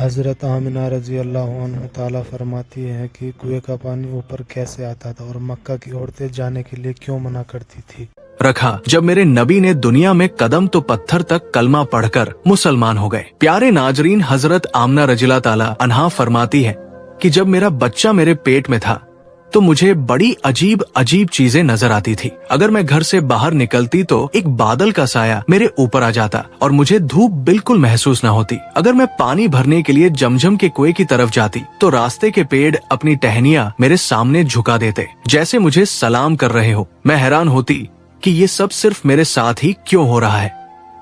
حضرت آمنہ رضی اللہ عنہ تعالیٰ فرماتی ہے کہ کنویں کا پانی اوپر کیسے آتا تھا اور مکہ کی عورتیں جانے کے لیے کیوں منع کرتی تھی۔ رکھا جب میرے نبی نے دنیا میں قدم تو پتھر تک کلمہ پڑھ کر مسلمان ہو گئے۔ پیارے ناظرین، حضرت آمنہ رضی اللہ تعالیٰ عنہا فرماتی ہے کہ جب میرا بچہ میرے پیٹ میں تھا تو مجھے بڑی عجیب عجیب چیزیں نظر آتی تھی۔ اگر میں گھر سے باہر نکلتی تو ایک بادل کا سایہ میرے اوپر آ جاتا اور مجھے دھوپ بالکل محسوس نہ ہوتی۔ اگر میں پانی بھرنے کے لیے جمجم کے کنویں کی طرف جاتی تو راستے کے پیڑ اپنی ٹہنیاں میرے سامنے جھکا دیتے جیسے مجھے سلام کر رہے ہو۔ میں حیران ہوتی کہ یہ سب صرف میرے ساتھ ہی کیوں ہو رہا ہے۔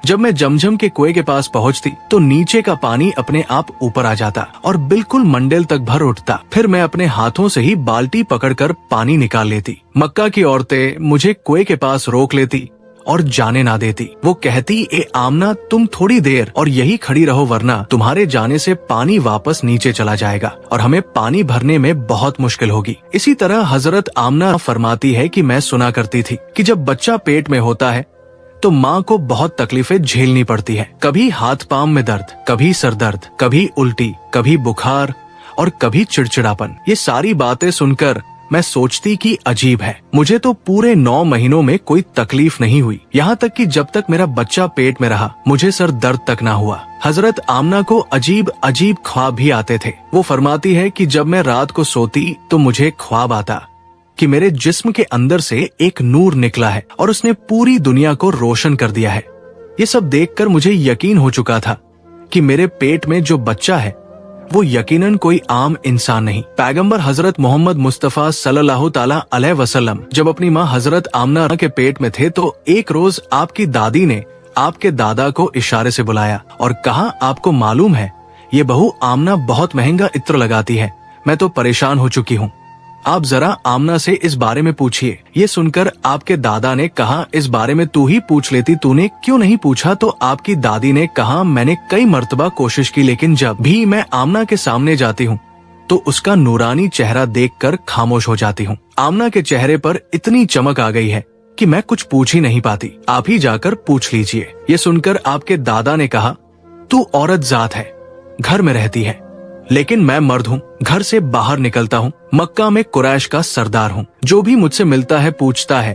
جب میں جمجم کے کنویں کے پاس پہنچتی تو نیچے کا پانی اپنے آپ اوپر آ جاتا اور بالکل منڈل تک بھر اٹھتا۔ پھر میں اپنے ہاتھوں سے ہی بالٹی پکڑ کر پانی نکال لیتی۔ مکہ کی عورتیں مجھے کنویں کے پاس روک لیتی اور جانے نہ دیتی۔ وہ کہتی، اے آمنہ، تم تھوڑی دیر اور یہی کھڑی رہو ورنہ تمہارے جانے سے پانی واپس نیچے چلا جائے گا اور ہمیں پانی بھرنے میں بہت مشکل ہوگی۔ اسی طرح حضرت آمنہ فرماتی ہے کہ میں سنا کرتی تھی کہ جب بچہ پیٹ میں ہوتا ہے تو ماں کو بہت تکلیفیں جھیلنی پڑتی ہے۔ کبھی ہاتھ پاؤں میں درد، کبھی سر درد، کبھی الٹی، کبھی بخار اور کبھی چڑچڑاپن۔ یہ ساری باتیں سن کر میں سوچتی کہ عجیب ہے، مجھے تو پورے 9 مہینوں میں کوئی تکلیف نہیں ہوئی، یہاں تک کہ جب تک میرا بچہ پیٹ میں رہا مجھے سر درد تک نہ ہوا۔ حضرت آمنہ کو عجیب عجیب خواب بھی آتے تھے۔ وہ فرماتی ہے کہ جب میں رات کو سوتی تو مجھے خواب آتا کہ میرے جسم کے اندر سے ایک نور نکلا ہے اور اس نے پوری دنیا کو روشن کر دیا ہے۔ یہ سب دیکھ کر مجھے یقین ہو چکا تھا کہ میرے پیٹ میں جو بچہ ہے وہ یقیناً کوئی عام انسان نہیں۔ پیغمبر حضرت محمد مصطفیٰ صلی اللہ تعالیٰ علیہ وسلم جب اپنی ماں حضرت آمنہ کے پیٹ میں تھے تو ایک روز آپ کی دادی نے آپ کے دادا کو اشارے سے بلایا اور کہا، آپ کو معلوم ہے یہ بہو آمنہ بہت مہنگا عطر لگاتی ہے، میں تو پریشان ہو چکی ہوں، آپ ذرا آمنہ سے اس بارے میں پوچھئے۔ یہ سن کر آپ کے دادا نے کہا، اس بارے میں تو ہی پوچھ لیتی، تو نے کیوں نہیں پوچھا؟ تو آپ کی دادی نے کہا، میں نے کئی مرتبہ کوشش کی لیکن جب بھی میں آمنہ کے سامنے جاتی ہوں تو اس کا نورانی چہرہ دیکھ کر خاموش ہو جاتی ہوں۔ آمنہ کے چہرے پر اتنی چمک آ گئی ہے کہ میں کچھ پوچھ ہی نہیں پاتی، آپ ہی جا کر پوچھ لیجئے۔ یہ سن کر آپ کے دادا نے کہا، تو عورت ذات ہے، گھر میں رہتی ہے، لیکن میں مرد ہوں، گھر سے باہر نکلتا ہوں، مکہ میں قریش کا سردار ہوں، جو بھی مجھ سے ملتا ہے پوچھتا ہے،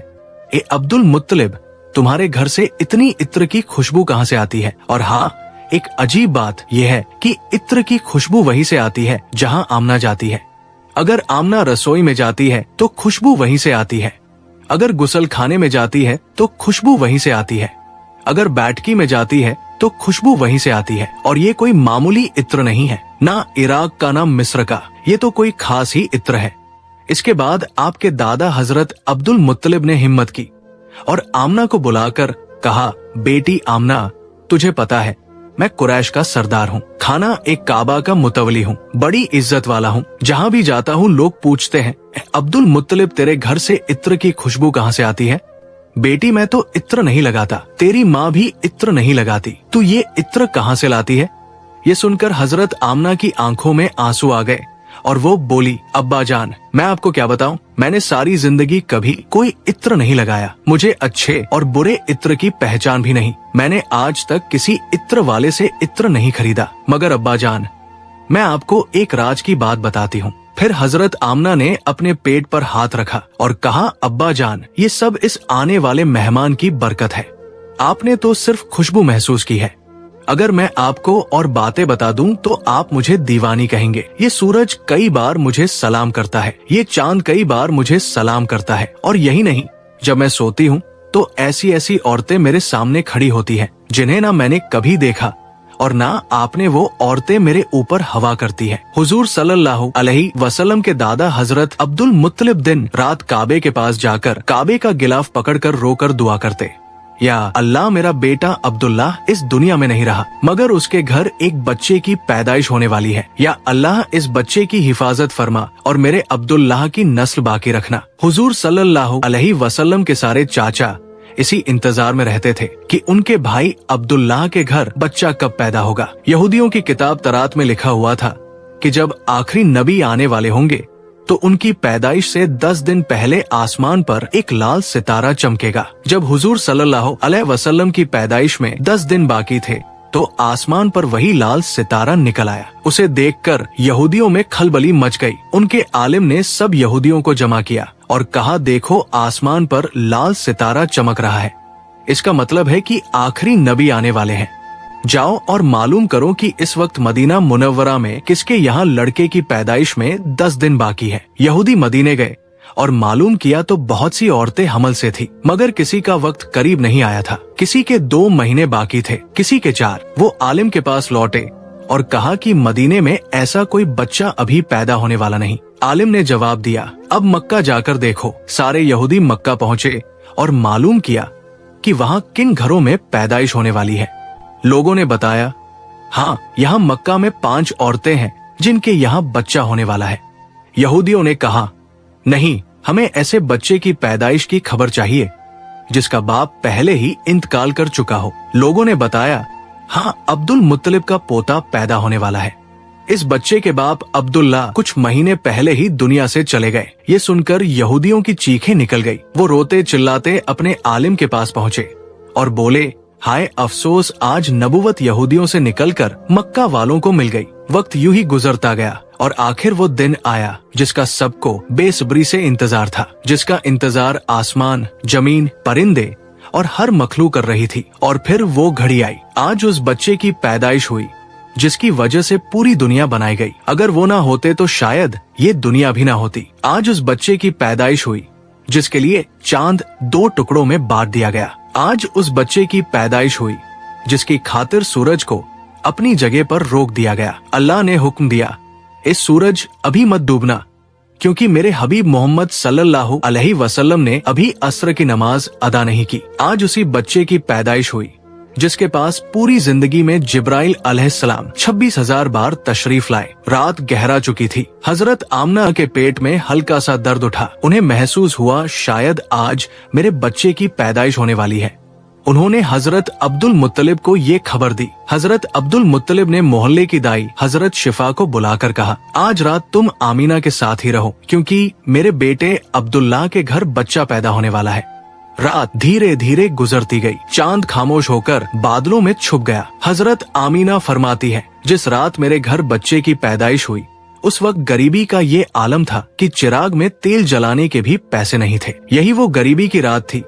اے عبد المطلب، تمہارے گھر سے اتنی عطر کی خوشبو کہاں سے آتی ہے؟ اور ہاں، ایک عجیب بات یہ ہے کہ عطر کی خوشبو وہیں سے آتی ہے جہاں آمنہ جاتی ہے۔ اگر آمنہ رسوئی میں جاتی ہے تو خوشبو وہیں سے آتی ہے، اگر غسل خانے میں جاتی ہے تو خوشبو وہیں سے آتی ہے، اگر بیٹھکی میں جاتی ہے تو خوشبو وہیں سے آتی ہے۔ اور یہ کوئی معمولی عطر نہیں ہے، نہ عراق کا نہ مصر کا، یہ تو کوئی خاص ہی عطر ہے۔ اس کے بعد آپ کے دادا حضرت عبد المطلب نے ہمت کی اور آمنہ کو بلا کر کہا، بیٹی آمنہ، تجھے پتا ہے میں قریش کا سردار ہوں، کھانا ایک کعبہ کا متولی ہوں، بڑی عزت والا ہوں، جہاں بھی جاتا ہوں لوگ پوچھتے ہیں، عبد المطلب تیرے گھر سے عطر کی خوشبو کہاں سے آتی ہے؟ بیٹی میں تو عطر نہیں لگاتا، تیری ماں بھی عطر نہیں لگاتی، تو یہ عطر کہاں سے لاتی ہے؟ یہ سن کر حضرت آمنہ کی آنکھوں میں آنسو آ گئے اور وہ بولی، ابا جان، میں آپ کو کیا بتاؤں، میں نے ساری زندگی کبھی کوئی عطر نہیں لگایا، مجھے اچھے اور برے عطر کی پہچان بھی نہیں، میں نے آج تک کسی عطر والے سے عطر نہیں خریدا، مگر ابا جان، میں آپ کو ایک راز کی بات بتاتی ہوں۔ پھر حضرت آمنہ نے اپنے پیٹ پر ہاتھ رکھا اور کہا، ابا جان، یہ سب اس آنے والے مہمان کی برکت ہے، آپ نے تو صرف خوشبو محسوس کی ہے، اگر میں آپ کو اور باتیں بتا دوں تو آپ مجھے دیوانی کہیں گے۔ یہ سورج کئی بار مجھے سلام کرتا ہے، یہ چاند کئی بار مجھے سلام کرتا ہے، اور یہی نہیں، جب میں سوتی ہوں تو ایسی ایسی عورتیں میرے سامنے کھڑی ہوتی ہیں جنہیں نہ میں نے کبھی دیکھا اور نہ آپ نے وہ عورتیں میرے اوپر ہوا کرتی ہیں۔ حضور صلی اللہ علیہ وسلم کے دادا حضرت عبد المطلب دن رات کعبے کے پاس جا کر کعبے کا غلاف پکڑ کر رو کر دعا کرتے، یا اللہ، میرا بیٹا عبداللہ اس دنیا میں نہیں رہا مگر اس کے گھر ایک بچے کی پیدائش ہونے والی ہے، یا اللہ اس بچے کی حفاظت فرما اور میرے عبداللہ کی نسل باقی رکھنا۔ حضور صلی اللہ علیہ وسلم کے سارے چاچا اسی انتظار میں رہتے تھے کہ ان کے بھائی عبداللہ کے گھر بچہ کب پیدا ہوگا۔ یہودیوں کی کتاب تورات میں لکھا ہوا تھا کہ جب آخری نبی آنے والے ہوں گے تو ان کی پیدائش سے 10 دن پہلے آسمان پر ایک لال ستارہ چمکے گا۔ جب حضور صلی اللہ علیہ وسلم کی پیدائش میں 10 دن باقی تھے तो आसमान पर वही लाल सितारा निकल आया। उसे देखकर यहूदियों में खलबली मच गई। उनके आलिम ने सब यहूदियों को जमा किया और कहा, देखो आसमान पर लाल सितारा चमक रहा है। इसका मतलब है कि आखिरी नबी आने वाले हैं। जाओ और मालूम करो कि इस वक्त मदीना मुनव्वरा में किसके यहाँ लड़के की पैदाइश में 10 दिन बाकी है। यहूदी मदीने गए और मालूम किया तो बहुत सी औरतें हमल से थी, मगर किसी का वक्त करीब नहीं आया था। किसी के 2 महीने बाकी थे, किसी के 4। वो आलिम के पास लौटे और कहा कि मदीने में ऐसा कोई बच्चा अभी पैदा होने वाला नहीं। आलिम ने जवाब दिया, अब मक्का जाकर देखो। सारे यहूदी मक्का पहुँचे और मालूम किया कि वहाँ किन घरों में पैदाइश होने वाली है। लोगों ने बताया, हाँ, यहाँ मक्का में 5 औरतें हैं जिनके यहाँ बच्चा होने वाला है। यहूदियों ने कहा, नहीं, हमें ऐसे बच्चे की पैदाइश की खबर चाहिए जिसका बाप पहले ही इंतकाल कर चुका हो। लोगों ने बताया, हाँ, अब्दुल मुत्तलिब का पोता पैदा होने वाला है। इस बच्चे के बाप अब्दुल्ला कुछ महीने पहले ही दुनिया से चले गए। ये सुनकर यहूदियों की चीखें निकल गई। वो रोते चिल्लाते अपने आलिम के पास पहुँचे और बोले, हाय अफसोस, आज नबुवत यहूदियों से निकलकर मक्का वालों को मिल गई। वक्त यूं ही गुजरता गया और आखिर वो दिन आया जिसका सबको बेसब्री से इंतजार था, जिसका इंतजार आसमान, जमीन, परिंदे और हर मखलूक कर रही थी। और फिर वो घड़ी आई। आज उस बच्चे की पैदाइश हुई जिसकी वजह से पूरी दुनिया बनाई गई। अगर वो ना होते तो शायद ये दुनिया भी ना होती। आज उस बच्चे की पैदाइश हुई जिसके लिए चांद 2 टुकड़ों में बांट दिया गया। आज उस बच्चे की पैदाइश हुई जिसकी खातिर सूरज को अपनी जगह पर रोक दिया गया। अल्लाह ने हुक्म दिया, इस सूरज अभी मत डूबना, क्योंकि मेरे हबीब मोहम्मद सल्लल्लाहु अलैहि वसल्लम ने अभी असर की नमाज अदा नहीं की। आज उसी बच्चे की पैदाइश हुई जिसके पास पूरी जिंदगी में जिब्राइल अलैहिस्सलाम 26,000 बार तशरीफ लाए। रात गहरा चुकी थी। हजरत आमना के पेट में हल्का सा दर्द उठा। उन्हें महसूस हुआ शायद आज मेरे बच्चे की पैदाइश होने वाली है। उन्होंने हजरत अब्दुल मुत्तलिब को ये खबर दी। हजरत अब्दुल मुत्तलिब ने मोहल्ले की दाई हजरत शिफा को बुलाकर कहा, आज रात तुम आमीना के साथ ही रहो, क्योंकि मेरे बेटे अब्दुल्ला के घर बच्चा पैदा होने वाला है। रात धीरे धीरे गुजरती गई। चांद खामोश होकर बादलों में छुप गया। हजरत आमीना फरमाती है, जिस रात मेरे घर बच्चे की पैदाइश हुई उस वक्त गरीबी का ये आलम था कि चिराग में तेल जलाने के भी पैसे नहीं थे। यही वो गरीबी की रात थी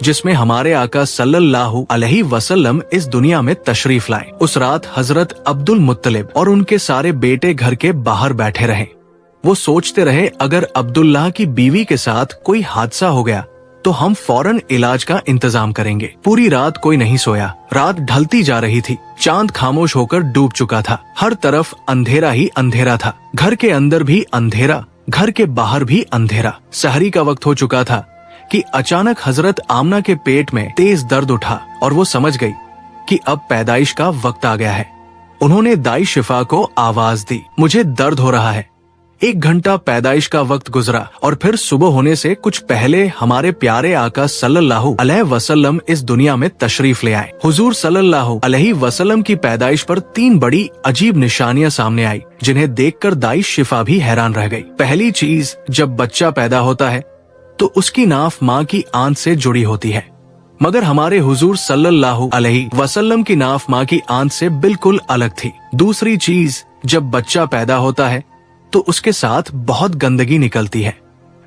जिसमें हमारे आका सल्लल्लाहु अलैहि वसल्लम इस दुनिया में तशरीफ लाए। उस रात हजरत अब्दुल मुत्तलिब और उनके सारे बेटे घर के बाहर बैठे रहे। वो सोचते रहे, अगर अब्दुल्लाह की बीवी के साथ कोई हादसा हो गया तो हम फौरन इलाज का इंतजाम करेंगे। पूरी रात कोई नहीं सोया। रात ढलती जा रही थी। चांद खामोश होकर डूब चुका था। हर तरफ अंधेरा ही अंधेरा था। घर के अंदर भी अंधेरा, घर के बाहर भी अंधेरा। सहरी का वक्त हो चुका था कि अचानक हजरत आमना के पेट में तेज दर्द उठा और वो समझ गई कि अब पैदाइश का वक्त आ गया है। उन्होंने दाई शिफा को आवाज दी, मुझे दर्द हो रहा है। 1 घंटा पैदाइश का वक्त गुजरा और फिर सुबह होने से कुछ पहले हमारे प्यारे आका सल्लल्लाहु अलैहि वसल्लम इस दुनिया में तशरीफ ले आए। हुजूर सल्लल्लाहु अलैहि वसल्लम की पैदाइश पर 3 बड़ी अजीब निशानियां सामने आई, जिन्हें देखकर दाई शिफा भी हैरान रह गई। पहली चीज, जब बच्चा पैदा होता है तो उसकी नाफ माँ की आंत से जुड़ी होती है, मगर हमारे हुजूर सल्लल्लाहु अलैहि वसल्लम की नाफ माँ की आंत से बिल्कुल अलग थी। दूसरी चीज, जब बच्चा पैदा होता है तो उसके साथ बहुत गंदगी निकलती है,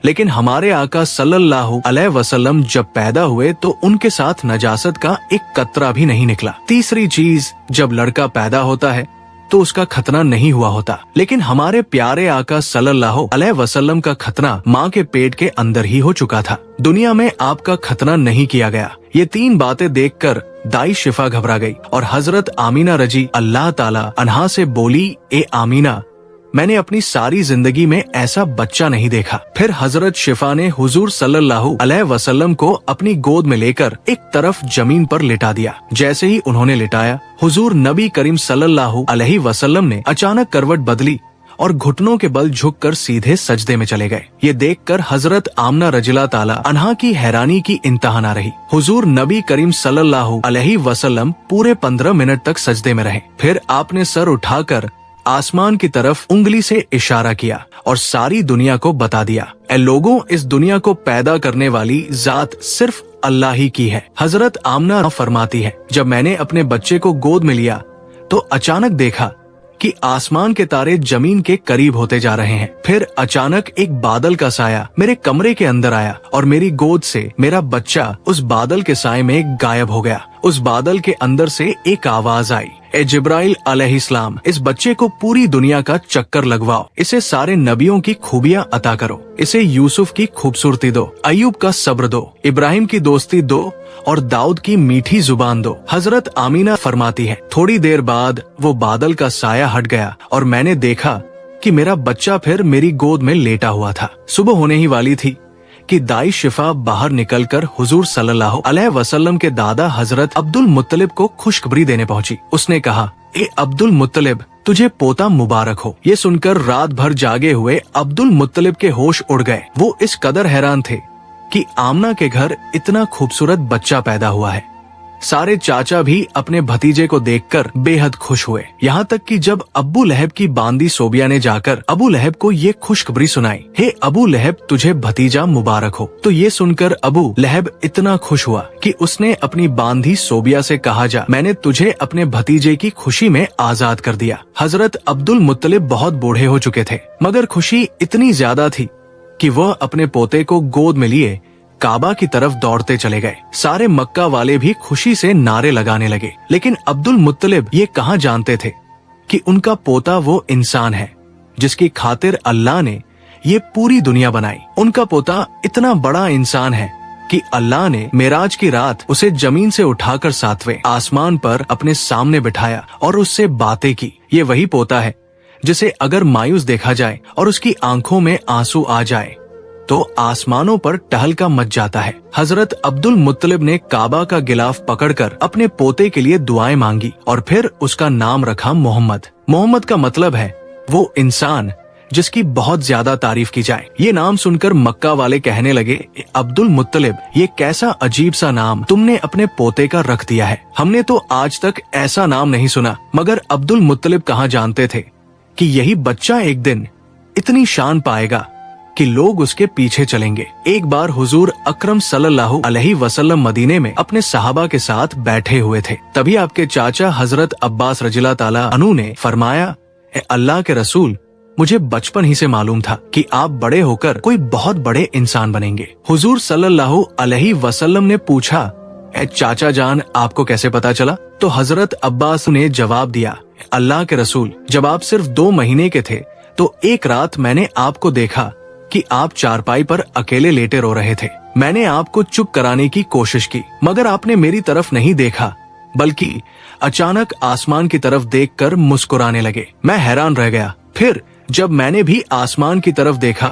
लेकिन हमारे आका सल्लल्लाहु अलैहि वसल्लम जब पैदा हुए तो उनके साथ नजासत का एक कतरा भी नहीं निकला। तीसरी चीज, जब लड़का पैदा होता है तो उसका खतना नहीं हुआ होता, लेकिन हमारे प्यारे आका सल्लल्लाहु अलैहि वसल्लम का खतना माँ के पेट के अंदर ही हो चुका था। दुनिया में आपका खतना नहीं किया गया। ये 3 बातें देखकर दाई शिफा घबरा गई और हजरत आमीना रजी अल्लाह ताला अन्हा से बोली, ए आमीना, मैंने अपनी सारी जिंदगी में ऐसा बच्चा नहीं देखा। फिर हजरत शिफा ने हुजूर सल्लल्लाहु अलैहि वसल्लम को अपनी गोद में लेकर एक तरफ जमीन पर लिटा दिया। जैसे ही उन्होंने लिटाया, हुजूर नबी करीम सल्लल्लाहु अलैहि वसल्लम ने अचानक करवट बदली और घुटनों के बल झुककर सीधे सजदे में चले गए। ये देखकर हजरत आमना रजिला ताला अन्हा की हैरानी की इंतहा न रही। हुजूर नबी करीम सल्लल्लाहु अलैहि वसल्लम पूरे 15 मिनट तक सजदे में रहे। फिर आपने सर उठाकर आसमान की तरफ उंगली से इशारा किया और सारी दुनिया को बता दिया, ए लोगों, इस दुनिया को पैदा करने वाली जात सिर्फ अल्लाह ही की है। हजरत आमना फरमाती है, जब मैंने अपने बच्चे को गोद में लिया तो अचानक देखा कि आसमान के तारे जमीन के करीब होते जा रहे हैं। फिर अचानक एक बादल का साया मेरे कमरे के अंदर आया और मेरी गोद से मेरा बच्चा उस बादल के साए में गायब हो गया। उस बादल के अंदर से एक आवाज आई, ए जिब्राइल अलैहिस्सलाम, इस बच्चे को पूरी दुनिया का चक्कर लगवाओ, इसे सारे नबियों की खूबियां अता करो, इसे यूसुफ की खूबसूरती दो, अय्यूब का सब्र दो, इब्राहिम की दोस्ती दो और दाऊद की मीठी जुबान दो। हजरत आमीना फरमाती है, थोड़ी देर बाद वो बादल का साया हट गया और मैंने देखा कि मेरा बच्चा फिर मेरी गोद में लेटा हुआ था। सुबह होने ही वाली थी कि दाई शिफा बाहर निकलकर हुजूर सल्लल्लाहु अलैहि वसल्लम के दादा हजरत अब्दुल मुत्तलिब को खुशखबरी देने पहुंची। उसने कहा, ए अब्दुल मुत्तलिब, तुझे पोता मुबारक हो। ये सुनकर रात भर जागे हुए अब्दुल मुत्तलिब के होश उड़ गए। वो इस कदर हैरान थे कि आमना के घर इतना खूबसूरत बच्चा पैदा हुआ है। सारे चाचा भी अपने भतीजे को देखकर बेहद खुश हुए। यहाँ तक कि जब अब्बू लहब की बांदी सोबिया ने जाकर अबू लहब को ये खुशखबरी सुनाई, हे अबू लहब, तुझे भतीजा मुबारक हो, तो ये सुनकर अबू लहब इतना खुश हुआ कि उसने अपनी बांदी सोबिया से कहा, जा, मैंने तुझे अपने भतीजे की खुशी में आजाद कर दिया। हजरत अब्दुल मुत्तलिब बहुत बूढ़े हो चुके थे, मगर खुशी इतनी ज्यादा थी कि वह अपने पोते को गोद में लिए काबा की तरफ दौड़ते चले गए। सारे मक्का वाले भी खुशी से नारे लगाने लगे, लेकिन अब्दुल मुत्तलिब ये कहाँ जानते थे कि उनका पोता वो इंसान है जिसकी खातिर अल्लाह ने ये पूरी दुनिया बनाई। उनका पोता इतना बड़ा इंसान है कि अल्लाह ने मेराज की रात उसे जमीन से उठाकर 7वें आसमान पर अपने सामने बिठाया और उससे बातें की। ये वही पोता है जिसे अगर मायूस देखा जाए और उसकी आंखों में आंसू आ जाए तो आसमानों पर टहलका मच जाता है। हजरत अब्दुल मुत्तलिब ने काबा का गिलाफ पकड़कर अपने पोते के लिए दुआएं मांगी और फिर उसका नाम रखा मोहम्मद। मोहम्मद का मतलब है वो इंसान जिसकी बहुत ज्यादा तारीफ की जाए। ये नाम सुनकर मक्का वाले कहने लगे, अब्दुल मुत्तलिब, ये कैसा अजीब सा नाम तुमने अपने पोते का रख दिया है। हमने तो आज तक ऐसा नाम नहीं सुना। मगर अब्दुल मुत्तलिब कहाँ जानते थे कि यही बच्चा एक दिन इतनी शान पाएगा कि लोग उसके पीछे चलेंगे। एक बार हुजूर अकरम सल्लल्लाहु अलैहि वसल्लम मदीने में अपने सहाबा के साथ बैठे हुए थे। तभी आपके चाचा हजरत अब्बास रज़ियल्लाहु ताला अन्हु ने फरमाया, ए अल्लाह के रसूल, मुझे बचपन ही से मालूम था कि आप बड़े होकर कोई बहुत बड़े इंसान बनेंगे। हुजूर सल्लल्लाहु अलैहि वसल्लम ने पूछा, ए चाचा जान, आपको कैसे पता चला? तो हजरत अब्बास ने जवाब दिया, अल्लाह के रसूल, जब आप सिर्फ 2 महीने के थे तो एक रात मैंने आपको देखा कि आप चारपाई पर अकेले लेटे रो रहे थे। मैंने आपको चुप कराने की कोशिश की, मगर आपने मेरी तरफ नहीं देखा, बल्कि अचानक आसमान की तरफ देखकर मुस्कुराने लगे। मैं हैरान रह गया। फिर जब मैंने भी आसमान की तरफ देखा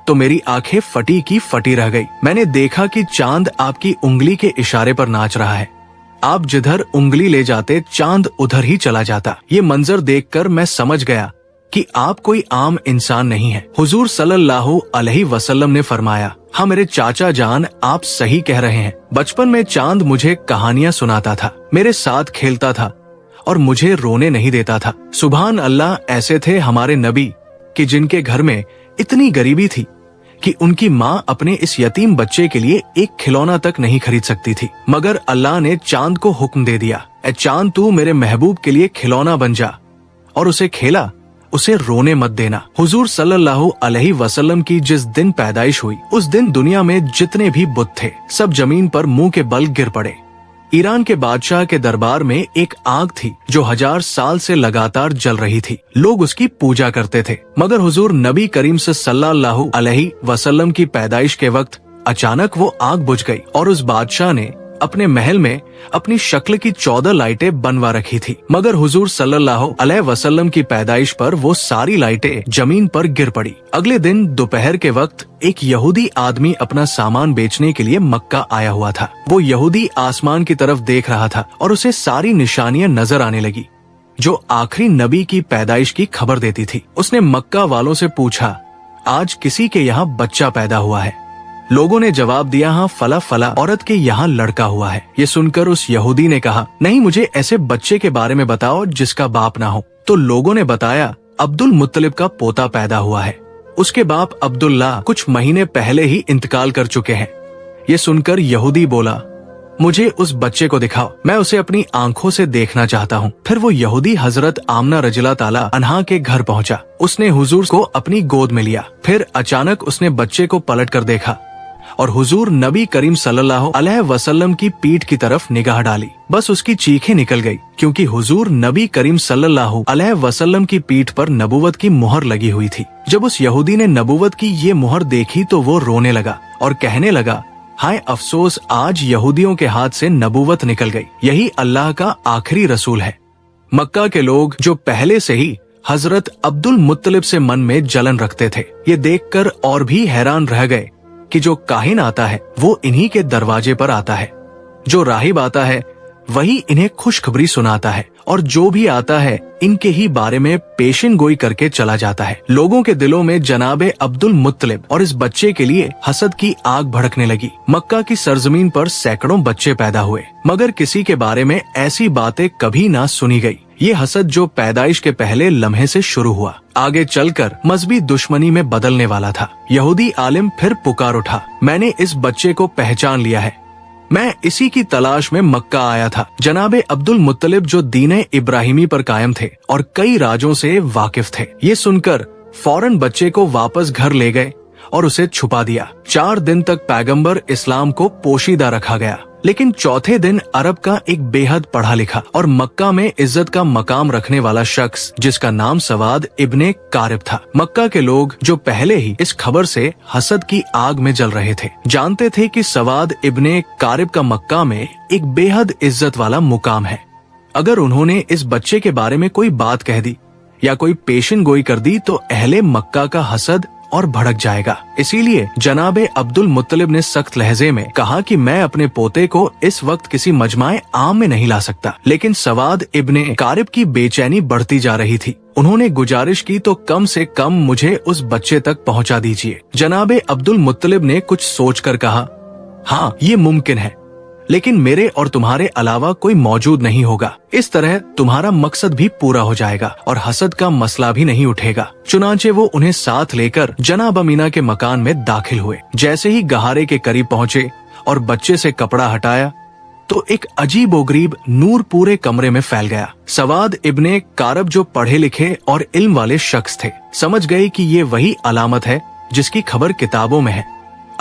तो मेरी आंखें फटी की फटी रह गई। मैंने देखा कि चांद आपकी उंगली के इशारे पर नाच रहा है। आप जिधर उंगली ले जाते चांद उधर ही चला जाता। ये मंजर देखकर मैं समझ गया कि आप कोई आम इंसान नहीं है। हुजूर सल्लल्लाहु अलैहि वसल्लम ने फरमाया, हाँ मेरे चाचा जान, आप सही कह रहे हैं। बचपन में चांद मुझे कहानियाँ सुनाता था, मेरे साथ खेलता था और मुझे रोने नहीं देता था। सुभान अल्लाह, ऐसे थे हमारे नबी कि जिनके घर में इतनी गरीबी थी कि उनकी माँ अपने इस यतीम बच्चे के लिए एक खिलौना तक नहीं खरीद सकती थी, मगर अल्लाह ने चांद को हुक्म दे दिया, ए चांद, तू मेरे महबूब के लिए खिलौना बन जा और उसे खेला, उसे रोने मत देना। हुजूर सल्लल्लाहु अलैहि वसल्लम की जिस दिन पैदाइश हुई उस दिन दुनिया में जितने भी बुत थे सब जमीन पर मुंह के बल गिर पड़े। ईरान के बादशाह के दरबार में एक आग थी जो 1000 साल से लगातार जल रही थी। लोग उसकी पूजा करते थे, मगर हुजूर नबी करीम सल्लल्लाहु अलैहि वसल्लम की पैदाइश के वक्त अचानक वो आग बुझ गई और उस बादशाह ने अपने महल में अपनी शक्ल की 14 लाइटें बनवा रखी थी, मगर हुजूर सल्लल्लाहु अलैहि वसल्लम की पैदाइश पर वो सारी लाइटें जमीन पर गिर पड़ी। अगले दिन दोपहर के वक्त एक यहूदी आदमी अपना सामान बेचने के लिए मक्का आया हुआ था। वो यहूदी आसमान की तरफ देख रहा था और उसे सारी निशानियां नजर आने लगी जो आखिरी नबी की पैदाइश की खबर देती थी। उसने मक्का वालों से पूछा, आज किसी के यहाँ बच्चा पैदा हुआ है? लोगों ने जवाब दिया, हाँ फला फला औरत के यहाँ लड़का हुआ है। ये सुनकर उस यहूदी ने कहा, नहीं, मुझे ऐसे बच्चे के बारे में बताओ जिसका बाप ना हो। तो लोगों ने बताया अब्दुल मुत्तलिब का पोता पैदा हुआ है। उसके बाप अब्दुल्ला कुछ महीने पहले ही इंतकाल कर चुके हैं। ये सुनकर यहूदी बोला, मुझे उस बच्चे को दिखाओ, मैं उसे अपनी आंखों से देखना चाहता हूँ। फिर वो यहूदी हजरत आमना रजिला ताला अन्हा के घर पहुँचा। उसने हुजूर को अपनी गोद में लिया। फिर अचानक उसने बच्चे को पलट कर देखा और हुजूर नबी करीम सल्लल्लाहु अलैहि वसल्लम की पीठ की तरफ निगाह डाली। बस उसकी चीखें निकल गई, क्योंकि हुजूर नबी करीम सल्लल्लाहु अलैहि वसल्लम की पीठ पर नबूवत की मुहर लगी हुई थी। जब उस यहूदी ने नबूवत की ये मुहर देखी तो वो रोने लगा और कहने लगा, हाय अफसोस, आज यहूदियों के हाथ से नबूवत निकल गई। यही अल्लाह का आखिरी रसूल है। मक्का के लोग जो पहले से ही हजरत अब्दुल मुत्तलिब से मन में जलन रखते थे, ये देखकर और भी हैरान रह गए कि जो काहिन आता है वो इन्हीं के दरवाजे पर आता है, जो राहिब आता है वही इन्हें खुशखबरी सुनाता है, और जो भी आता है इनके ही बारे में पेशिन गोई करके चला जाता है। लोगों के दिलों में जनाबे अब्दुल मुत्तलिब और इस बच्चे के लिए हसद की आग भड़कने लगी। मक्का की सरजमीन पर सैकड़ों बच्चे पैदा हुए, मगर किसी के बारे में ऐसी बातें कभी ना सुनी गई। ये हसद जो पैदाइश के पहले लम्हे से शुरू हुआ, आगे चलकर मजहबी दुश्मनी में बदलने वाला था। यहूदी आलिम फिर पुकार उठा, मैंने इस बच्चे को पहचान लिया है, मैं इसी की तलाश में मक्का आया था। जनाबे अब्दुल मुत्तलिब जो दीने इब्राहिमी पर कायम थे और कई राजों से वाकिफ थे, ये सुनकर फौरन बच्चे को वापस घर ले गए और उसे छुपा दिया। 4 दिन तक पैगंबर इस्लाम को पोशीदा रखा गया, लेकिन चौथे दिन अरब का एक बेहद पढ़ा लिखा और मक्का में इज्जत का मकाम रखने वाला शख्स, जिसका नाम सवाद इब्ने कारिब था। मक्का के लोग जो पहले ही इस खबर से हसद की आग में जल रहे थे, जानते थे कि सवाद इब्ने कारिब का मक्का में एक बेहद इज्जत वाला मुकाम है। अगर उन्होंने इस बच्चे के बारे में कोई बात कह दी या कोई पेशिन गोई कर दी तो अहले मक्का का हसद और भड़क जाएगा। इसीलिए जनाबे अब्दुल मुत्तलिब ने सख्त लहजे में कहा कि मैं अपने पोते को इस वक्त किसी मजमाए आम में नहीं ला सकता। लेकिन सवाद इब्ने कारिब की बेचैनी बढ़ती जा रही थी। उन्होंने गुजारिश की तो कम से कम मुझे उस बच्चे तक पहुंचा दीजिए। जनाबे अब्दुल मुत्तलिब ने कुछ सोचकर कहा, हाँ ये मुमकिन है, लेकिन मेरे और तुम्हारे अलावा कोई मौजूद नहीं होगा। इस तरह तुम्हारा मकसद भी पूरा हो जाएगा और हसद का मसला भी नहीं उठेगा। चुनांचे वो उन्हें साथ लेकर जनाब अमीना के मकान में दाखिल हुए। जैसे ही गहारे के करीब पहुँचे और बच्चे से कपड़ा हटाया तो एक अजीबोगरीब नूर पूरे कमरे में फैल गया। सवाद इब्ने कारिब जो पढ़े लिखे और इल्म वाले शख्स थे, समझ गए कि ये वही अलामत है जिसकी खबर किताबों में है।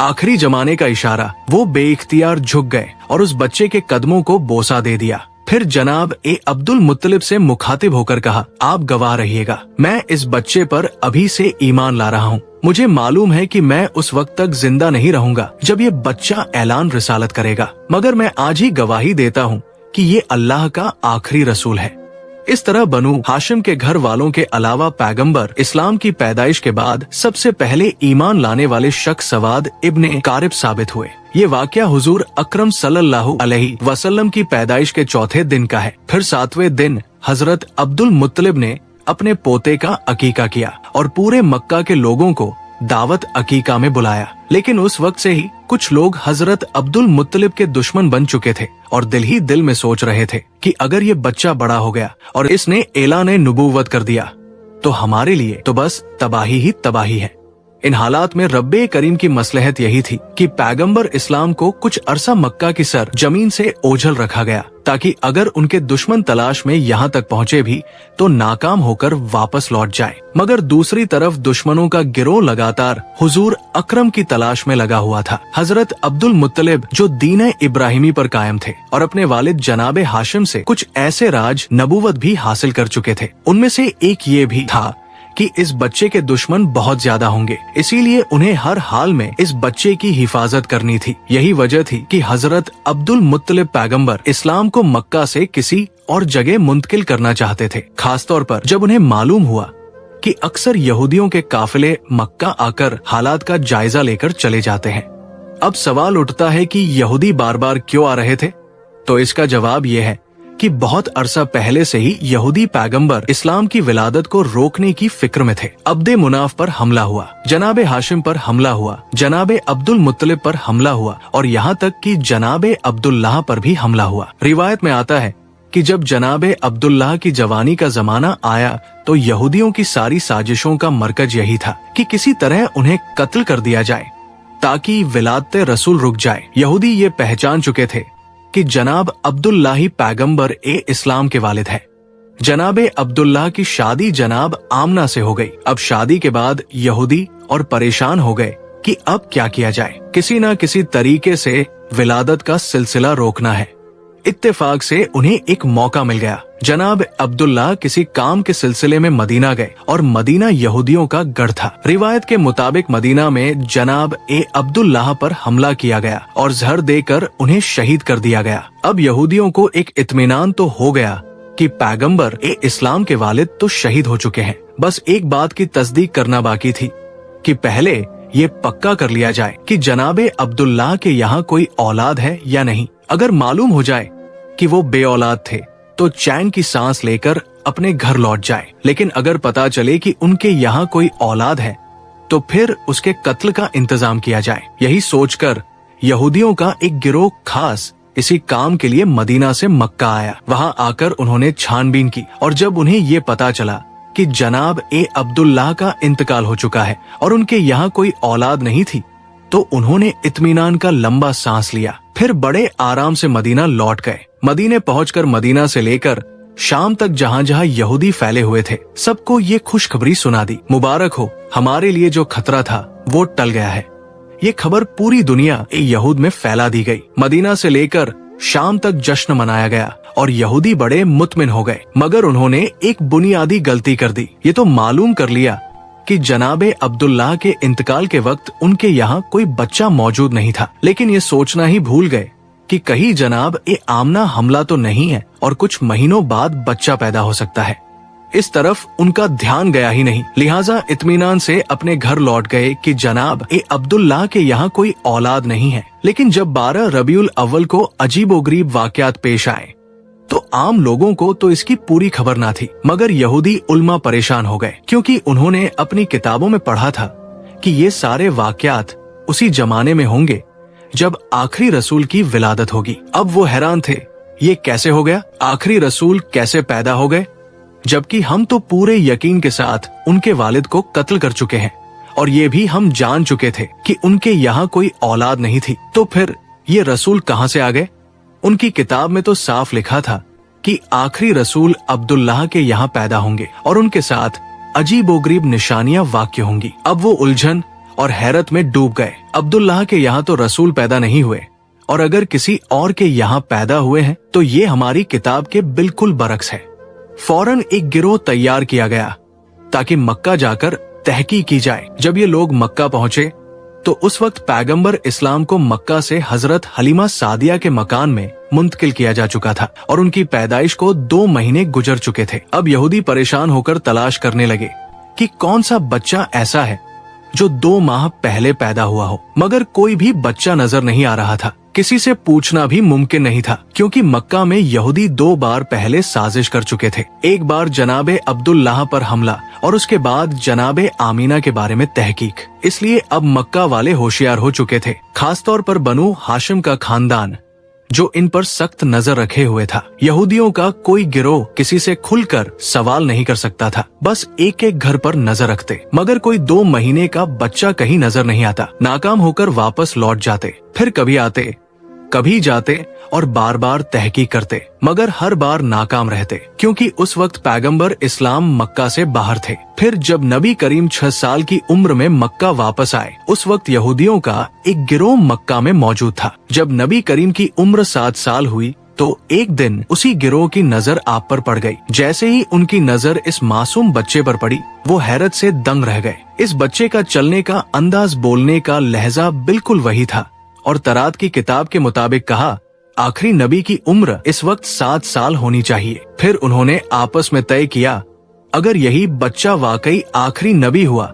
आखिरी जमाने का इशारा, वो बेइख्तियार झुक गए और उस बच्चे के कदमों को बोसा दे दिया। फिर जनाब अब्दुल मुत्तलिब से मुखातिब होकर कहा, आप गवाह रहिएगा, मैं इस बच्चे पर अभी से ईमान ला रहा हूँ। मुझे मालूम है कि मैं उस वक्त तक जिंदा नहीं रहूंगा जब ये बच्चा ऐलान रिसालत करेगा, मगर मैं आज ही गवाही देता हूँ कि ये अल्लाह का आखिरी रसूल है। इस तरह बनु हाशिम के घर वालों के अलावा पैगंबर इस्लाम की पैदाइश के बाद सबसे पहले ईमान लाने वाले शख्स सवाद इब्ने कारिब साबित हुए। ये वाकया हुजूर अकरम सल्लल्लाहु अलैहि वसल्लम की पैदाइश के चौथे दिन का है। फिर 7वें दिन हजरत अब्दुल मुत्तलिब ने अपने पोते का अकीका किया और पूरे मक्का के लोगों को दावत अकीका में बुलाया। लेकिन उस वक्त से ही कुछ लोग हजरत अब्दुल मुत्तलिब के दुश्मन बन चुके थे और दिल ही दिल में सोच रहे थे कि अगर ये बच्चा बड़ा हो गया और इसने एलान नबूवत कर दिया तो हमारे लिए तो बस तबाही ही तबाही है। इन हालात में रब्बे करीम की मसलहत यही थी कि पैगंबर इस्लाम को कुछ अरसा मक्का की सर जमीन से ओझल रखा गया, ताकि अगर उनके दुश्मन तलाश में यहाँ तक पहुँचे भी तो नाकाम होकर वापस लौट जाए। मगर दूसरी तरफ दुश्मनों का गिरोह लगातार हुजूर अकरम की तलाश में लगा हुआ था। हजरत अब्दुल मुत्तलिब जो दीन इब्राहिमी पर कायम थे और अपने वालिद जनाबे हाशिम से कुछ ऐसे राज नबूवत भी हासिल कर चुके थे, उनमें से एक ये भी था कि इस बच्चे के दुश्मन बहुत ज्यादा होंगे, इसीलिए उन्हें हर हाल में इस बच्चे की हिफाजत करनी थी। यही वजह थी कि हजरत अब्दुल मुत्तलिब पैगंबर इस्लाम को मक्का से किसी और जगह मुंतकिल करना चाहते थे, खासतौर पर जब उन्हें मालूम हुआ कि अक्सर यहूदियों के काफिले मक्का आकर हालात का जायजा लेकर चले जाते हैं। अब सवाल उठता है कि यहूदी बार बार क्यों आ रहे थे? तो इसका जवाब ये है कि बहुत अरसा पहले से ही यहूदी पैगंबर इस्लाम की विलादत को रोकने की फिक्र में थे। अब्दे मुनाफ पर हमला हुआ, जनाबे हाशिम पर हमला हुआ, जनाबे अब्दुल मुत्तलिब पर हमला हुआ और यहाँ तक कि जनाबे अब्दुल्लाह पर भी हमला हुआ। रिवायत में आता है कि जब जनाबे अब्दुल्लाह की जवानी का जमाना आया तो यहूदियों की सारी साजिशों का मरकज यही था कि किसी तरह उन्हें कत्ल कर दिया जाए ताकि विलादत रसूल रुक जाए। यहूदी ये पहचान चुके थे कि जनाब अब्दुल्लाह ही पैगंबर ए इस्लाम के वालिद है। जनाबे अब्दुल्लाह की शादी जनाब आमना से हो गई। अब शादी के बाद यहूदी और परेशान हो गए कि अब क्या किया जाए, किसी न किसी तरीके से विलादत का सिलसिला रोकना है। इत्तेफाक से उन्हें एक मौका मिल गया। जनाब अब्दुल्लाह किसी काम के सिलसिले में मदीना गए और मदीना यहूदियों का गढ़ था। रिवायत के मुताबिक मदीना में जनाब ए अब्दुल्लाह पर हमला किया गया और जहर देकर उन्हें शहीद कर दिया गया। अब यहूदियों को एक इत्मीनान तो हो गया कि पैगंबर ए इस्लाम के वालिद तो शहीद हो चुके हैं। बस एक बात की तस्दीक करना बाकी थी कि पहले ये पक्का कर लिया जाए कि जनाबे अब्दुल्लाह के यहाँ कोई औलाद है या नहीं। अगर मालूम हो जाए कि वो बे औलाद थे तो चैन की सांस लेकर अपने घर लौट जाए, लेकिन अगर पता चले कि उनके यहाँ कोई औलाद है तो फिर उसके कत्ल का इंतजाम किया जाए। यही सोचकर यहूदियों का एक गिरोह खास इसी काम के लिए मदीना से मक्का आया। वहाँ आकर उन्होंने छानबीन की और जब उन्हें ये पता चला कि जनाब ए अब्दुल्लाह का इंतकाल हो चुका है और उनके यहाँ कोई औलाद नहीं थी तो उन्होंने इत्मीनान का लंबा सांस लिया। फिर बड़े आराम से मदीना लौट गए। मदीने पहुंचकर मदीना से लेकर शाम तक जहाँ जहाँ यहूदी फैले हुए थे सबको ये खुशखबरी सुना दी। मुबारक हो, हमारे लिए जो खतरा था वो टल गया है। ये खबर पूरी दुनिया यहूद में फैला दी गई। मदीना से लेकर शाम तक जश्न मनाया गया और यहूदी बड़े मुतमिन हो गए, मगर उन्होंने एक बुनियादी गलती कर दी। ये तो मालूम कर लिया कि जनाबे अब्दुल्लाह के इंतकाल के वक्त उनके यहाँ कोई बच्चा मौजूद नहीं था, लेकिन ये सोचना ही भूल गए कि कहीं जनाब ए आमना हमला तो नहीं है और कुछ महीनों बाद बच्चा पैदा हो सकता है। इस तरफ उनका ध्यान गया ही नहीं, लिहाजा इत्मीनान से अपने घर लौट गए कि जनाब ए अब्दुल्लाह के यहाँ कोई औलाद नहीं है। लेकिन जब 12 रबीउल अव्वल को अजीबोगरीब वाकयात पेश आए तो आम लोगों को तो इसकी पूरी खबर ना थी, मगर यहूदी उल्मा परेशान हो गए क्योंकि उन्होंने अपनी किताबों में पढ़ा था कि ये सारे वाकयात उसी जमाने में होंगे जब आखिरी रसूल की विलादत होगी। अब वो हैरान थे, ये कैसे हो गया, आखिरी रसूल कैसे पैदा हो गए, जबकि हम तो पूरे यकीन के साथ उनके वालिद को कत्ल कर चुके हैं और ये भी हम जान चुके थे कि उनके यहाँ कोई औलाद नहीं थी। तो फिर ये रसूल कहाँ से आ गए? उनकी किताब में तो साफ लिखा था कि आखिरी रसूल अब्दुल्लाह के यहाँ पैदा होंगे और उनके साथ अजीबोगरीब निशानियां वाक़या होंगी। अब वो उलझन और हैरत में डूब गए। अब्दुल्लाह के यहाँ तो रसूल पैदा नहीं हुए और अगर किसी और के यहाँ पैदा हुए हैं तो ये हमारी किताब के बिल्कुल बरक्स है। फौरन एक गिरोह तैयार किया गया ताकि मक्का जाकर तहकीक की जाए। जब ये लोग मक्का पहुँचे तो उस वक्त पैगंबर इस्लाम को मक्का से हजरत हलीमा सादिया के मकान में मुंतकिल किया जा चुका था और उनकी पैदाइश को 2 महीने गुजर चुके थे। अब यहूदी परेशान होकर तलाश करने लगे कि कौन सा बच्चा ऐसा है जो 2 माह पहले पैदा हुआ हो, मगर कोई भी बच्चा नजर नहीं आ रहा था। किसी से पूछना भी मुमकिन नहीं था क्योंकि मक्का में यहूदी 2 बार पहले साजिश कर चुके थे। एक बार जनाबे अब्दुल्लाह पर हमला और उसके बाद जनाबे आमीना के बारे में तहकीक। इसलिए अब मक्का वाले होशियार हो चुके थे, खासतौर पर बनु हाशिम का खानदान जो इन पर सख्त नजर रखे हुए था। यहूदियों का कोई गिरोह किसी से खुलकर सवाल नहीं कर सकता था, बस एक एक घर पर नजर रखते, मगर कोई 2 महीने का बच्चा कहीं नजर नहीं आता। नाकाम होकर वापस लौट जाते, फिर कभी आते कभी जाते और बार बार तहकीक करते, मगर हर बार नाकाम रहते क्योंकि उस वक्त पैगंबर इस्लाम मक्का से बाहर थे। फिर जब नबी करीम 6 साल की उम्र में मक्का वापस आए उस वक्त यहूदियों का एक गिरोह मक्का में मौजूद था। जब नबी करीम की उम्र 7 साल हुई तो एक दिन उसी गिरोह की नजर आप पर पड़ गई। जैसे ही उनकी नजर इस मासूम बच्चे पर पड़ी वो हैरत से दंग रह गए। इस बच्चे का चलने का अंदाज, बोलने का लहजा बिल्कुल वही था और तरात की किताब के मुताबिक कहा आखिरी नबी की उम्र इस वक्त 7 साल होनी चाहिए। फिर उन्होंने आपस में तय किया अगर यही बच्चा वाकई आखिरी नबी हुआ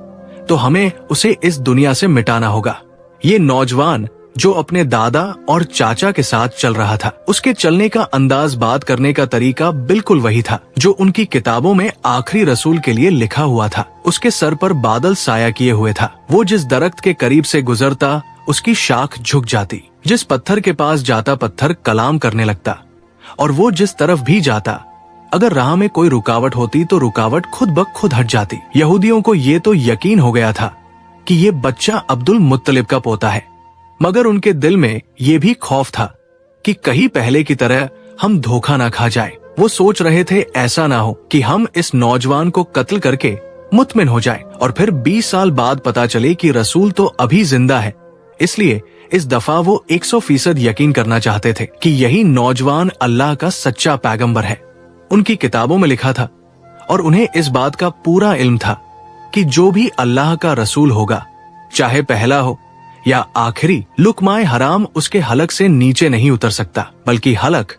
तो हमें उसे इस दुनिया से मिटाना होगा। ये नौजवान जो अपने दादा और चाचा के साथ चल रहा था, उसके चलने का अंदाज, बात करने का तरीका बिल्कुल वही था जो उनकी किताबों में आखिरी रसूल के लिए लिखा हुआ था। उसके सर पर बादल साया किए हुए था। वो जिस दरख्त के करीब से गुजरता उसकी शाख झुक जाती, जिस पत्थर के पास जाता पत्थर कलाम करने लगता और वो जिस तरफ भी जाता, अगर राह में कोई रुकावट होती तो रुकावट खुद ब खुद हट जाती। यहूदियों को ये तो यकीन हो गया था कि ये बच्चा अब्दुल मुत्तलिब का पोता है, मगर उनके दिल में ये भी खौफ था कि कहीं पहले की तरह हम धोखा ना खा जाए। वो सोच रहे थे ऐसा ना हो कि हम इस नौजवान को कत्ल करके मुतमिन हो जाए और फिर 20 साल बाद पता चले कि रसूल तो अभी जिंदा है। इसलिए इस दफा वो 100% यकीन करना चाहते थे कि यही नौजवान अल्लाह का सच्चा पैगंबर है। उनकी किताबों में लिखा था और उन्हें इस बात का पूरा इल्म था कि जो भी अल्लाह का रसूल होगा, चाहे पहला हो या आखिरी, लुकमाए हराम उसके हलक से नीचे नहीं उतर सकता, बल्कि हलक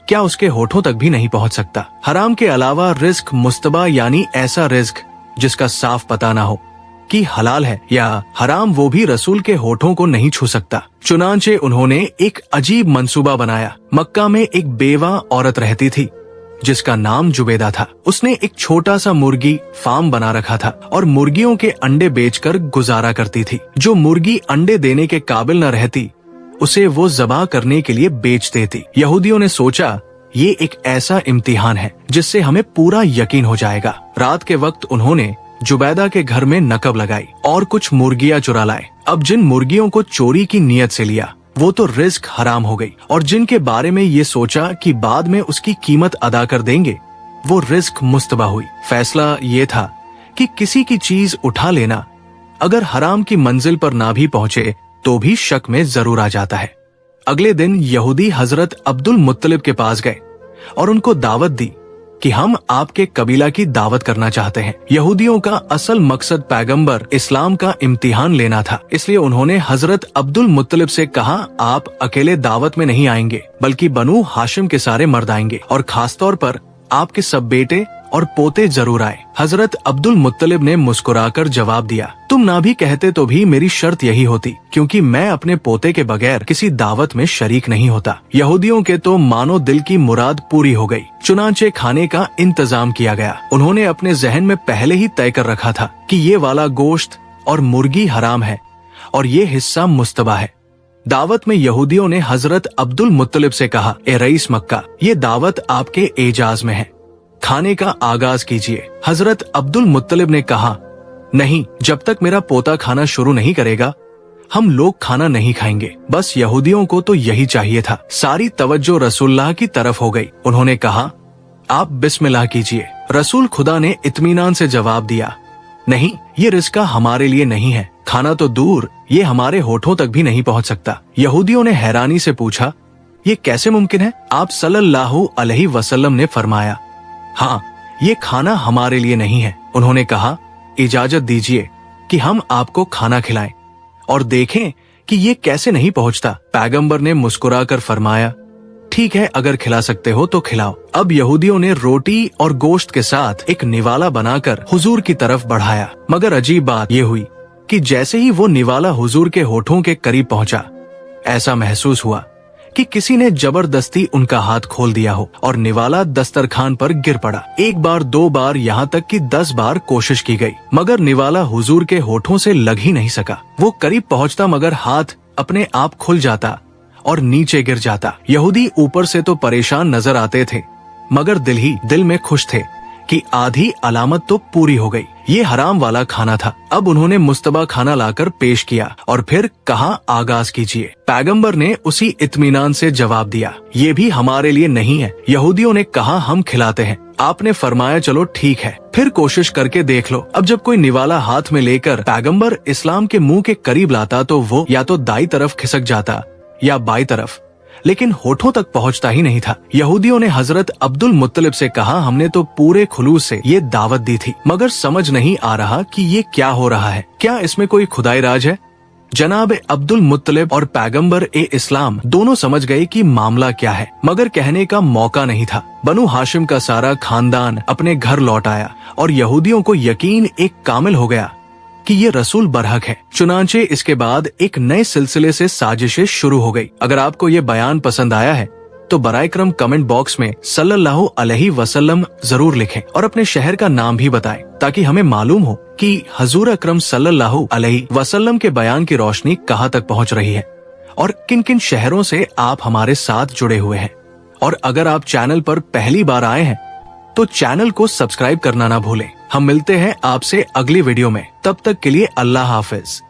क्या उसके होठों तक भी नहीं पहुंच सकता। हराम के अलावा रिस्क मुस्तबा यानी ऐसा रिस्क जिसका साफ पता ना हो कि हलाल है या हराम, वो भी रसूल के होठों को नहीं छू सकता। चुनांचे उन्होंने एक अजीब मंसूबा बनाया। मक्का में एक बेवा औरत रहती थी जिसका नाम जुबैदा था। उसने एक छोटा सा मुर्गी फार्म बना रखा था और मुर्गियों के अंडे बेचकर गुजारा करती थी। जो मुर्गी अंडे देने के काबिल न रहती, उसे वो ज़बा करने के लिए बेच देती। यहूदियों ने सोचा ये एक ऐसा इम्तिहान है जिससे हमें पूरा यकीन हो जाएगा। रात के वक्त उन्होंने जुबैदा के घर में नकब लगाई और कुछ मुर्गियां चुरा लाए। अब जिन मुर्गियों को चोरी की नीयत से लिया वो तो रिस्क हराम हो गई, और जिनके बारे में ये सोचा कि बाद में उसकी कीमत अदा कर देंगे, वो रिस्क मुस्तबा हुई। फैसला ये था कि किसी की चीज उठा लेना अगर हराम की मंजिल पर ना भी पहुंचे तो भी शक में जरूर आ जाता है। अगले दिन यहूदी हजरत अब्दुल मुत्तलिब के पास गए और उनको दावत दी कि हम आपके कबीला की दावत करना चाहते हैं। यहूदियों का असल मकसद पैगंबर इस्लाम का इम्तिहान लेना था, इसलिए उन्होंने हजरत अब्दुल मुत्तलिब से कहा, आप अकेले दावत में नहीं आएंगे, बल्कि बनु हाशिम के सारे मर्द आएंगे और खासतौर पर आपके सब बेटे और पोते जरूर आए। हजरत अब्दुल मुत्तलिब ने मुस्कुराकर जवाब दिया, तुम ना भी कहते तो भी मेरी शर्त यही होती, क्योंकि मैं अपने पोते के बगैर किसी दावत में शरीक नहीं होता। यहूदियों के तो मानो दिल की मुराद पूरी हो गई। चुनांचे खाने का इंतजाम किया गया। उन्होंने अपने जहन में पहले ही तय कर रखा था कि ये वाला गोश्त और मुर्गी हराम है और ये हिस्सा मुस्तबा है। दावत में यहूदियों ने हजरत अब्दुल मुत्तलिब से कहा, ए रईस मक्का, ये दावत आपके एजाज में है, खाने का आगाज कीजिए। हजरत अब्दुल मुत्तलिब ने कहा, नहीं, जब तक मेरा पोता खाना शुरू नहीं करेगा हम लोग खाना नहीं खाएंगे। बस यहूदियों को तो यही चाहिए था। सारी तवज्जो रसूलुल्लाह की तरफ हो गई। उन्होंने कहा, आप बिस्मिल्लाह कीजिए। रसूल खुदा ने इत्मीनान से जवाब दिया, नहीं, ये रिस्का हमारे लिए नहीं है, खाना तो दूर, ये हमारे होठों तक भी नहीं पहुंच सकता। यहूदियों ने हैरानी से पूछा, ये कैसे मुमकिन है? आप सल्लल्लाहु अलैहि वसल्लम ने फरमाया, हाँ, ये खाना हमारे लिए नहीं है। उन्होंने कहा, इजाजत दीजिए कि हम आपको खाना खिलाएं और देखें कि ये कैसे नहीं पहुंचता। पैगंबर ने मुस्कुराकर फरमाया, ठीक है, अगर खिला सकते हो तो खिलाओ। अब यहूदियों ने रोटी और गोश्त के साथ एक निवाला बनाकर हुजूर की तरफ बढ़ाया, मगर अजीब बात ये हुई कि जैसे ही वो निवाला हुजूर के होठों के करीब पहुंचा, ऐसा महसूस हुआ कि किसी ने जबरदस्ती उनका हाथ खोल दिया हो और निवाला दस्तरखान पर गिर पड़ा। एक बार, दो बार, यहाँ तक कि 10 बार कोशिश की गई, मगर निवाला हुजूर के होठों से लग ही नहीं सका। वो करीब पहुंचता मगर हाथ अपने आप खुल जाता और नीचे गिर जाता। यहूदी ऊपर से तो परेशान नजर आते थे, मगर दिल ही दिल में खुश थे कि आधी अलामत तो पूरी हो गई। ये हराम वाला खाना था। अब उन्होंने मुस्तबा खाना लाकर पेश किया और फिर कहा, आगाज कीजिए। पैगंबर ने उसी इत्मीनान से जवाब दिया, ये भी हमारे लिए नहीं है। यहूदियों ने कहा, हम खिलाते हैं। आपने फरमाया, चलो ठीक है, फिर कोशिश करके देख लो। अब जब कोई निवाला हाथ में लेकर पैगंबर इस्लाम के मुंह के करीब लाता तो वो या तो दाई तरफ खिसक जाता या बाई तरफ, लेकिन होठों तक पहुंचता ही नहीं था। यहूदियों ने हजरत अब्दुल मुत्तलिब से कहा, हमने तो पूरे खुलूस से ये दावत दी थी, मगर समझ नहीं आ रहा कि ये क्या हो रहा है। क्या इसमें कोई खुदाई राज है? जनाब अब्दुल मुत्तलिब और पैगंबर ए इस्लाम दोनों समझ गए कि मामला क्या है, मगर कहने का मौका नहीं था। बनु हाशिम का सारा खानदान अपने घर लौट आया और यहूदियों को यकीन एक कामिल हो गया कि ये रसूल बरहक है। चुनांचे इसके बाद एक नए सिलसिले से साजिशें शुरू हो गई। अगर आपको ये बयान पसंद आया है तो बराए करम कमेंट बॉक्स में सल्लल्लाहु अलैहि वसल्लम जरूर लिखें और अपने शहर का नाम भी बताएं, ताकि हमें मालूम हो कि हजूर अकरम सल्लल्लाहु अलैहि वसल्लम के बयान की रोशनी कहाँ तक पहुँच रही है और किन किन शहरों से आप हमारे साथ जुड़े हुए हैं। और अगर आप चैनल पर पहली बार आए हैं तो चैनल को सब्सक्राइब करना ना भूलें। हम मिलते हैं आपसे अगली वीडियो में, तब तक के लिए अल्लाह हाफिज।